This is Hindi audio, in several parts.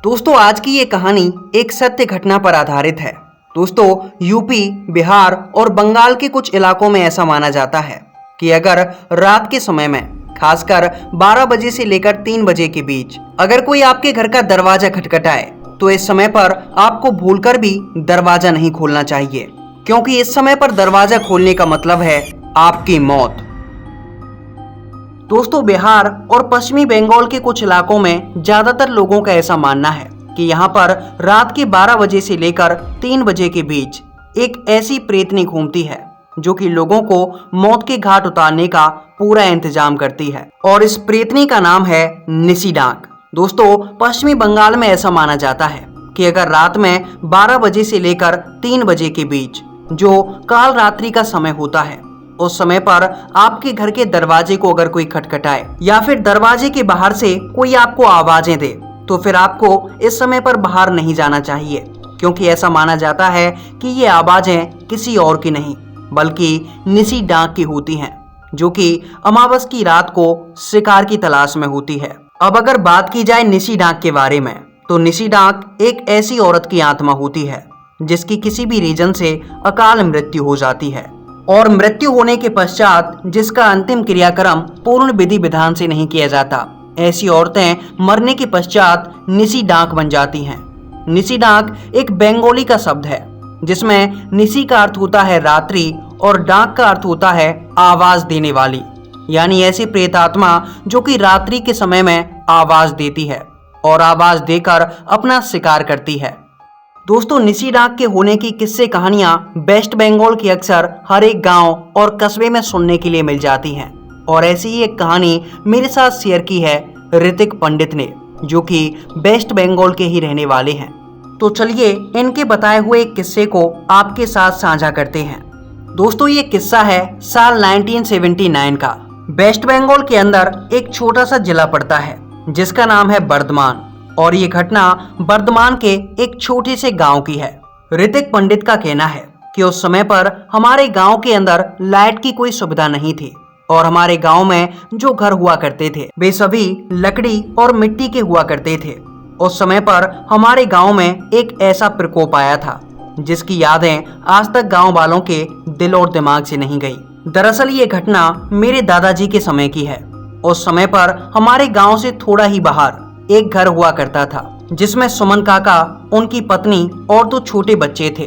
दोस्तों आज की ये कहानी एक सत्य घटना पर आधारित है। दोस्तों यूपी, बिहार और बंगाल के कुछ इलाकों में ऐसा माना जाता है कि अगर रात के समय में खासकर 12 बजे से लेकर 3 बजे के बीच अगर कोई आपके घर का दरवाजा खटखटाए तो इस समय पर आपको भूलकर भी दरवाजा नहीं खोलना चाहिए, क्योंकि इस समय पर दरवाजा खोलने का मतलब है आपकी मौत। दोस्तों बिहार और पश्चिमी बंगाल के कुछ इलाकों में ज्यादातर लोगों का ऐसा मानना है कि यहाँ पर रात के 12 बजे से लेकर 3 बजे के बीच एक ऐसी प्रेतनी घूमती है जो कि लोगों को मौत के घाट उतारने का पूरा इंतजाम करती है, और इस प्रेतनी का नाम है निसी डाक। दोस्तों पश्चिमी बंगाल में ऐसा माना जाता है कि अगर रात में 12 बजे से लेकर 3 बजे के बीच जो काल रात्रि का समय होता है, उस समय पर आपके घर के दरवाजे को अगर कोई खटखटाए या फिर दरवाजे के बाहर से कोई आपको आवाजें दे तो फिर आपको इस समय पर बाहर नहीं जाना चाहिए, क्योंकि ऐसा माना जाता है कि ये आवाजें किसी और की नहीं बल्कि निसी डाक की होती हैं, जो कि अमावस की रात को शिकार की तलाश में होती है। अब अगर बात की जाए निसी डाक के बारे में, तो निसी डाक एक ऐसी औरत की आत्मा होती है जिसकी किसी भी रीजन से अकाल मृत्यु हो जाती है, और मृत्यु होने के पश्चात जिसका अंतिम क्रियाक्रम पूर्ण विधि विधान से नहीं किया जाता। ऐसी औरतें मरने के पश्चात निसी डाक बन जाती हैं। निसी डाक एक बंगाली का शब्द है जिसमें निसी का अर्थ होता है रात्रि और डाक का अर्थ होता है आवाज देने वाली, यानी ऐसी प्रेतात्मा जो कि रात्रि के समय में आवाज देती है और आवाज देकर अपना शिकार करती है। दोस्तों निसी डाक के होने की किस्से कहानियां वेस्ट बंगाल की अक्सर हर एक गांव और कस्बे में सुनने के लिए मिल जाती हैं, और ऐसी ही एक कहानी मेरे साथ शेयर की है ऋतिक पंडित ने, जो कि वेस्ट बंगाल के ही रहने वाले हैं। तो चलिए इनके बताए हुए एक किस्से को आपके साथ साझा करते हैं। दोस्तों ये किस्सा है साल 1979 का। वेस्ट बंगाल के अंदर एक छोटा सा जिला पड़ता है जिसका नाम है बर्धमान, और ये घटना बर्धमान के एक छोटे से गांव की है। ऋतिक पंडित का कहना है कि उस समय पर हमारे गांव के अंदर लाइट की कोई सुविधा नहीं थी, और हमारे गांव में जो घर हुआ करते थे वे सभी लकड़ी और मिट्टी के हुआ करते थे। उस समय पर हमारे गांव में एक ऐसा प्रकोप आया था जिसकी यादें आज तक गांव वालों के दिल और दिमाग से नहीं गई। दरअसल ये घटना मेरे दादाजी के समय की है। उस समय पर हमारे गांव से थोड़ा ही बाहर एक घर हुआ करता था जिसमें सुमन काका, उनकी पत्नी और 2 छोटे बच्चे थे।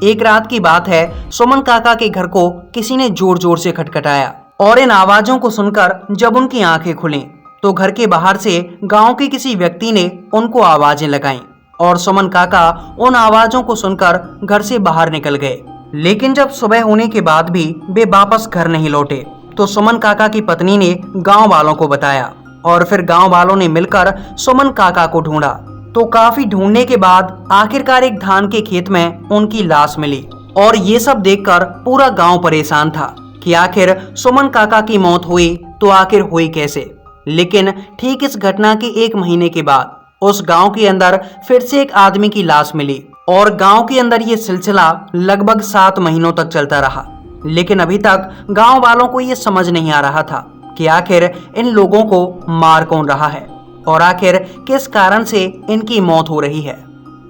एक रात की बात है, सुमन काका के घर को किसी ने जोर जोर से खटखटाया, और इन आवाजों को सुनकर जब उनकी आंखें खुलीं तो घर के बाहर से गांव के किसी व्यक्ति ने उनको आवाजें लगाईं, और सुमन काका उन आवाजों को सुनकर घर से बाहर निकल गए। लेकिन जब सुबह होने के बाद भी वे वापस घर नहीं लौटे तो सुमन काका की पत्नी ने गाँव वालों को बताया, और फिर गांव वालों ने मिलकर सुमन काका को ढूंढा। तो काफी ढूंढने के बाद आखिरकार एक धान के खेत में उनकी लाश मिली, और ये सब देखकर पूरा गांव परेशान था कि आखिर सुमन काका की मौत हुई तो आखिर हुई कैसे। लेकिन ठीक इस घटना के 1 महीने के बाद उस गांव के अंदर फिर से एक आदमी की लाश मिली, और गांव के अंदर ये सिलसिला लगभग 7 महीनों तक चलता रहा। लेकिन अभी तक गांव वालों को ये समझ नहीं आ रहा था कि आखिर इन लोगों को मार कौन रहा है और आखिर किस कारण से इनकी मौत हो रही है।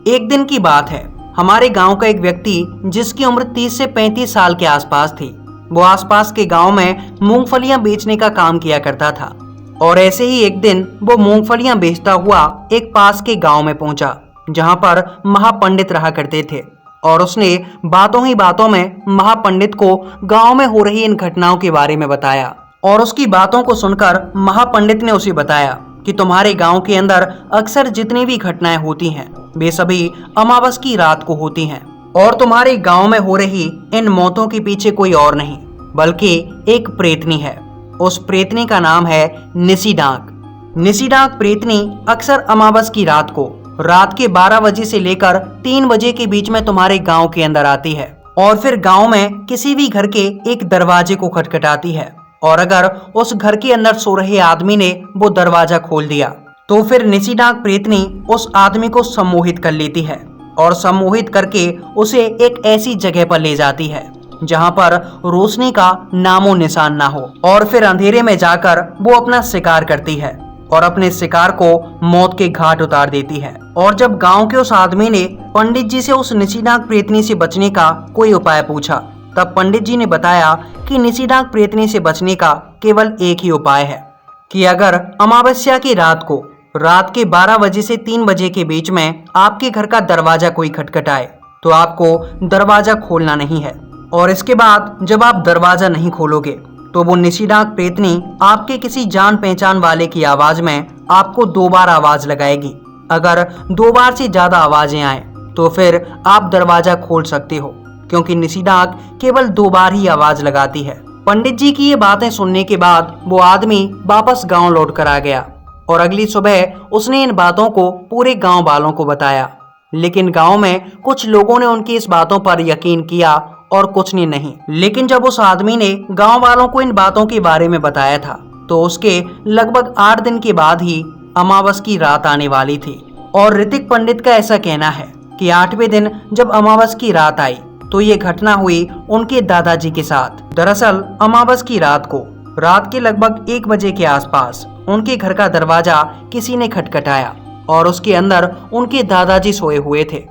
एक दिन की बात है, हमारे गांव का एक व्यक्ति जिसकी उम्र 30 से 35 साल के आसपास थी, वो आसपास के गांव में मूंगफलियां बेचने का काम किया करता था। और ऐसे ही एक दिन वो मूंगफलियां बेचता हुआ एक पास के गांव में पहुंचा जहां पर महापंडित रहा करते थे, और उसने बातों ही बातों में महापंडित को गांव में हो रही इन घटनाओं के बारे में बताया। और उसकी बातों को सुनकर महापंडित ने उसे बताया कि तुम्हारे गांव के अंदर अक्सर जितनी भी घटनाएं होती हैं वे सभी अमावस की रात को होती हैं, और तुम्हारे गांव में हो रही इन मौतों के पीछे कोई और नहीं बल्कि एक प्रेतनी है। उस प्रेतनी का नाम है निसी डाक। निसी डाक प्रेतनी अक्सर अमावस की रात को रात के 12 बजे से लेकर 3 बजे के बीच में तुम्हारे गांव के अंदर आती है, और फिर गांव में किसी भी घर के एक दरवाजे को खटखटाती है, और अगर उस घर के अंदर सो रहे आदमी ने वो दरवाजा खोल दिया तो फिर निसी डाक प्रेतनी उस आदमी को सम्मोहित कर लेती है, और सम्मोहित करके उसे एक ऐसी जगह पर ले जाती है जहां पर रोशनी का नामो निशान ना हो, और फिर अंधेरे में जाकर वो अपना शिकार करती है और अपने शिकार को मौत के घाट उतार देती है। और जब गांव के उस आदमी ने पंडित जी से उस निशिनाग प्रेतनी से बचने का कोई उपाय पूछा, तब पंडित जी ने बताया कि निशिनाग प्रेतनी से बचने का केवल एक ही उपाय है कि अगर अमावस्या की रात को रात के 12 बजे से 3 बजे के बीच में आपके घर का दरवाजा कोई खटखटाए तो आपको दरवाजा खोलना नहीं है। और इसके बाद जब आप दरवाजा नहीं खोलोगे तो वो निशिनाग प्रेतनी आपके किसी जान पहचान वाले की आवाज में आपको 2 बार आवाज लगाएगी। अगर 2 बार से ज्यादा आवाजें आए तो फिर आप दरवाजा खोल सकते हो, क्योंकि निशिनाग केवल 2 बार ही आवाज लगाती है। पंडित जी की ये बातें सुनने के बाद वो आदमी वापस गांव लौट कर आ गया और अगली सुबह उसने इन बातों को पूरे गांव वालों को बताया। लेकिन गांव में कुछ लोगों ने उनकी इस बातों पर यकीन किया और कुछ ने नहीं। लेकिन जब उस आदमी ने गांव वालों को इन बातों के बारे में बताया था तो उसके लगभग 8 दिन के बाद ही अमावस की रात आने वाली थी। और ऋतिक पंडित का ऐसा कहना है कि 8वें दिन जब अमावस की रात आई तो ये घटना हुई उनके दादाजी के साथ। दरअसल अमावस की रात को रात के लगभग 1 बजे के आसपास उनके घर का दरवाजा किसी ने खटखटाया और उसके अंदर उनके दादाजी सोए हुए थे।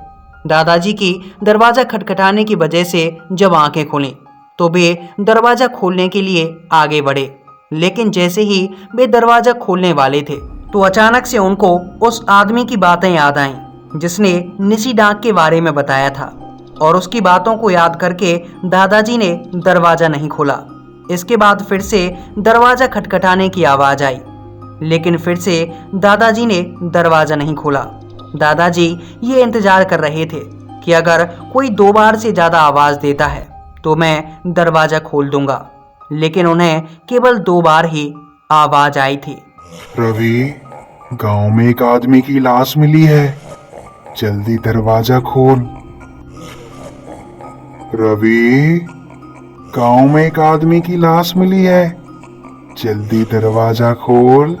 दादाजी की दरवाजा खटखटाने की वजह से जब आंखें खुली तो वे दरवाजा खोलने के लिए आगे बढ़े, लेकिन जैसे ही वे दरवाजा खोलने वाले थे तो अचानक से उनको उस आदमी की बातें याद आईं जिसने निशिनाग के बारे में बताया था। और उसकी बातों को याद करके दादाजी ने दरवाजा नहीं खोला। इसके बाद फिर से दरवाजा खटखटाने की आवाज आई, लेकिन फिर से दादाजी ने दरवाजा नहीं खोला। दादाजी ये इंतजार कर रहे थे कि अगर कोई 2 बार से ज्यादा आवाज देता है तो मैं दरवाजा खोल दूंगा, लेकिन उन्हें केवल 2 बार ही आवाज आई थी। रवि, गांव में एक आदमी की लाश मिली है, जल्दी दरवाजा खोल। रवि, गांव में एक आदमी की लाश मिली है, जल्दी दरवाजा खोल।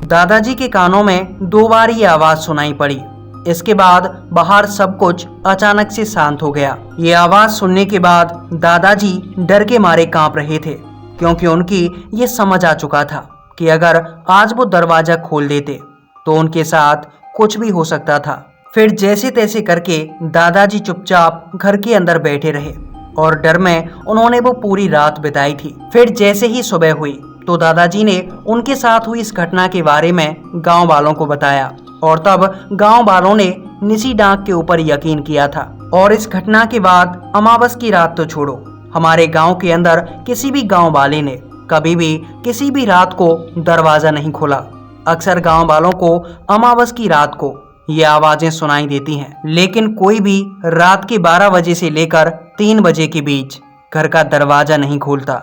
दादाजी के कानों में 2 बार ये आवाज सुनाई पड़ी। इसके बाद बाहर सब कुछ अचानक से शांत हो गया। ये आवाज सुनने के बाद दादाजी डर के मारे कांप रहे थे, क्योंकि उनकी ये समझ आ चुका था कि अगर आज वो दरवाजा खोल देते तो उनके साथ कुछ भी हो सकता था। फिर जैसे तैसे करके दादाजी चुपचाप घर के अंदर बैठे रहे और डर में उन्होंने वो पूरी रात बिताई थी। फिर जैसे ही सुबह हुई तो दादाजी ने उनके साथ हुई इस घटना के बारे में गांव वालों को बताया और तब गांव वालों ने निशिनाग के ऊपर यकीन किया था। और इस घटना के बाद अमावस की रात तो छोड़ो, हमारे गांव के अंदर किसी भी गांव वाले ने कभी भी किसी भी रात को दरवाजा नहीं खोला। अक्सर गांव वालों को अमावस की रात को ये आवाजें सुनाई देती हैं, लेकिन कोई भी रात के 12 बजे से लेकर 3 बजे के बीच घर का दरवाजा नहीं खोलता।